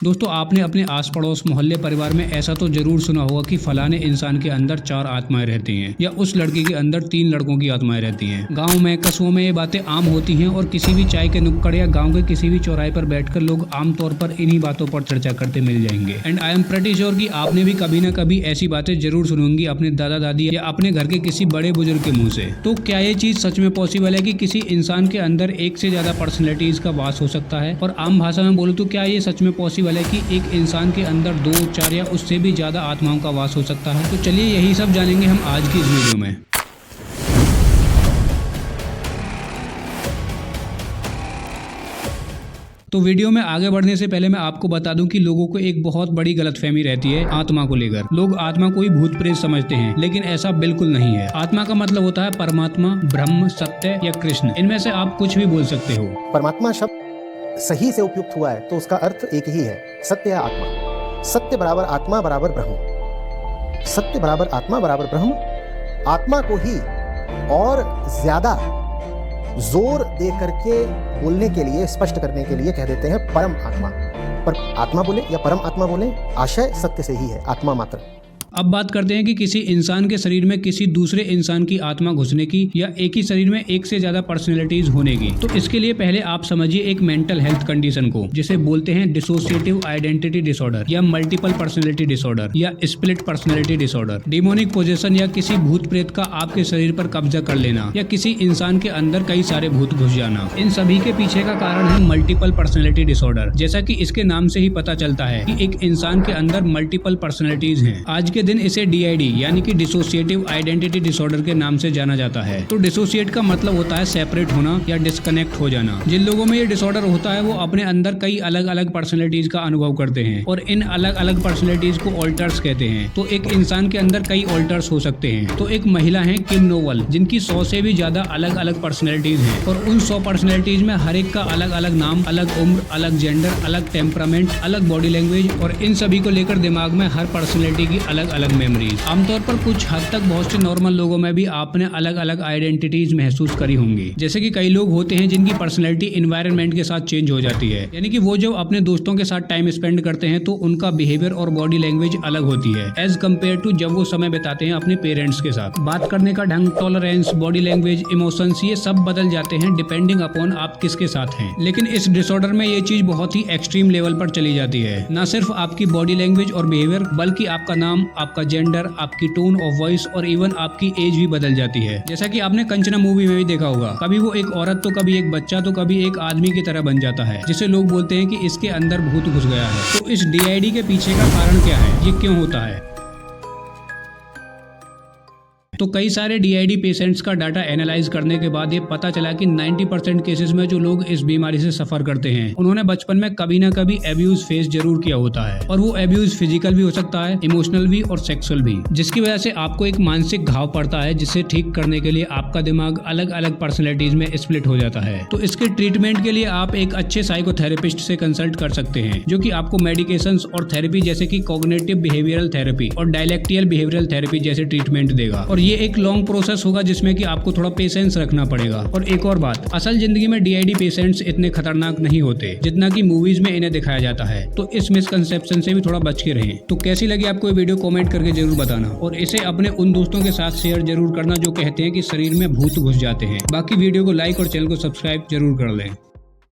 दोस्तों आपने अपने आस पड़ोस मोहल्ले परिवार में ऐसा तो जरूर सुना होगा कि फलाने इंसान के अंदर 4 आत्माएं रहती हैं या उस लड़के के अंदर 3 लड़कों की आत्माएं रहती हैं। गांव में कस्बों में ये बातें आम होती हैं और किसी भी चाय के नुक्कड़ या गांव के किसी भी चौराहे पर बैठकर लोग आमतौर पर इन्हीं बातों पर चर्चा करते मिल जाएंगे। And I am pretty sure कि आपने भी कभी न कभी ऐसी बातें जरूर सुनी होंगी अपने दादा दादी या अपने घर के किसी बड़े बुजुर्ग के मुंह से। तो क्या ये चीज सच में पॉसिबल है कि किसी इंसान के अंदर एक से ज्यादा पर्सनैलिटीज का वास हो सकता है? और आम भाषा में बोलूं तो क्या ये सच में पॉसिबल है कि एक इंसान के अंदर 2, 4 या उससे भी ज्यादा आत्माओं का वास हो सकता है? तो चलिए यही सब जानेंगे हम आज की इस वीडियो में। तो वीडियो में आगे बढ़ने से पहले मैं आपको बता दूं कि लोगों को एक बहुत बड़ी गलतफहमी रहती है आत्मा को लेकर। लोग आत्मा को ही भूत प्रेत समझते हैं, लेकिन ऐसा बिल्कुल नहीं है। आत्मा का मतलब होता है परमात्मा, ब्रह्म, सत्य या कृष्ण। इनमें से आप कुछ भी बोल सकते हो। परमात्मा शब्द सही से उपयुक्त हुआ है तो उसका अर्थ एक ही है, सत्य या आत्मा। सत्य बराबर आत्मा बराबर ब्रह्म। सत्य बराबर आत्मा बराबर ब्रह्म। आत्मा को ही और ज्यादा जोर दे करके बोलने के लिए, स्पष्ट करने के लिए कह देते हैं परम आत्मा। पर आत्मा बोले या परम आत्मा बोले, आशय सत्य से ही है, आत्मा मात्र। अब बात करते हैं कि किसी इंसान के शरीर में किसी दूसरे इंसान की आत्मा घुसने की या एक ही शरीर में एक से ज्यादा पर्सनैलिटीज होने की। तो इसके लिए पहले आप समझिए एक मेंटल हेल्थ कंडीशन को, जिसे बोलते हैं डिसोसिएटिव आइडेंटिटी डिसऑर्डर या मल्टीपल पर्सनैलिटी डिसऑर्डर या split personality disorder. Demonic possession या किसी भूत प्रेत का आपके शरीर पर कब्जा कर लेना या किसी इंसान के अंदर कई सारे भूत घुस जाना। इन सभी के पीछे का कारण है मल्टीपल पर्सनैलिटी डिसऑर्डर। जैसा कि इसके नाम से ही पता चलता है कि एक इंसान के अंदर मल्टीपल पर्सनैलिटीज हैं। आज के दिन इसे DID यानी कि डिसोसिएटिव आइडेंटिटी डिसऑर्डर के नाम से जाना जाता है। तो डिसोसिएट का मतलब होता है सेपरेट होना या डिस्कनेक्ट हो जाना। जिन लोगों में ये डिसऑर्डर होता है वो अपने अंदर कई अलग अलग पर्सनैलिटीज का अनुभव करते हैं और इन अलग अलग पर्सनैलिटीज को ऑल्टर्स कहते हैं। तो एक इंसान के अंदर कई ऑल्टर्स हो सकते हैं। तो एक महिला है किम नोवल, जिनकी 100 से भी ज्यादा अलग अलग पर्सनैलिटीज हैं और उन 100 पर्सनैलिटीज में हर एक का अलग अलग नाम, अलग उम्र, अलग जेंडर, अलग टेम्परामेंट, अलग बॉडी लैंग्वेज और इन सभी को लेकर दिमाग में हर पर्सनैलिटी की अलग अलग मेमोरीज। आमतौर पर कुछ हद तक बहुत से नॉर्मल लोगों में भी आपने अलग अलग आइडेंटिटीज महसूस करी होंगी। जैसे कि कई लोग होते हैं जिनकी पर्सनैलिटी एनवायरनमेंट के साथ चेंज हो जाती है, यानी कि वो जब अपने दोस्तों के साथ टाइम स्पेंड करते हैं तो उनका बिहेवियर और बॉडी लैंग्वेज अलग होती है एज कम्पेयर टू जब वो समय बिताते हैं अपने पेरेंट्स के साथ। बात करने का ढंग, टॉलरेंस, बॉडी लैंग्वेज, इमोशंस, ये सब बदल जाते हैं डिपेंडिंग अपॉन आप किसके साथ हैं। लेकिन इस डिसऑर्डर में ये चीज बहुत ही एक्सट्रीम लेवल पर चली जाती है। न सिर्फ आपकी बॉडी लैंग्वेज और बिहेवियर, बल्कि आपका नाम, आपका जेंडर, आपकी टोन ऑफ वॉइस और इवन आपकी एज भी बदल जाती है। जैसा कि आपने कंचना मूवी में भी देखा होगा, कभी वो एक औरत तो कभी एक बच्चा तो कभी एक आदमी की तरह बन जाता है, जिसे लोग बोलते हैं कि इसके अंदर भूत घुस गया है। तो इस DID के पीछे का कारण क्या है, ये क्यों होता है? तो कई सारे DID पेशेंट्स का डाटा एनालाइज करने के बाद ये पता चला कि 90% केसेस में जो लोग इस बीमारी से सफर करते हैं उन्होंने बचपन में कभी ना कभी एब्यूज फेस जरूर किया होता है। और वो एब्यूज फिजिकल भी हो सकता है, इमोशनल भी और सेक्सुअल भी, जिसकी वजह से आपको एक मानसिक घाव पड़ता है, जिसे ठीक करने के लिए आपका दिमाग अलग अलग पर्सनैलिटीज में स्प्लिट हो जाता है। तो इसके ट्रीटमेंट के लिए आप एक अच्छे साइकोथेरेपिस्ट से कंसल्ट कर सकते हैं, जो कि आपको मेडिकेशंस और थेरेपी जैसे कि कॉग्निटिव बिहेवियरल थेरेपी और डायलेक्टियल बिहेवियरल थेरेपी जैसे ट्रीटमेंट देगा। और ये एक लॉन्ग प्रोसेस होगा जिसमें कि आपको थोड़ा पेशेंस रखना पड़ेगा। और एक और बात, असल जिंदगी में DID पेशेंट्स इतने खतरनाक नहीं होते जितना कि मूवीज में इन्हें दिखाया जाता है। तो इस मिसकंसेप्शन से भी थोड़ा बच के रहें। तो कैसी लगी आपको ये वीडियो कमेंट करके जरूर बताना और इसे अपने उन दोस्तों के साथ शेयर जरूर करना जो कहते हैं कि शरीर में भूत घुस जाते हैं। बाकी वीडियो को लाइक और चैनल को सब्सक्राइब जरूर कर लें।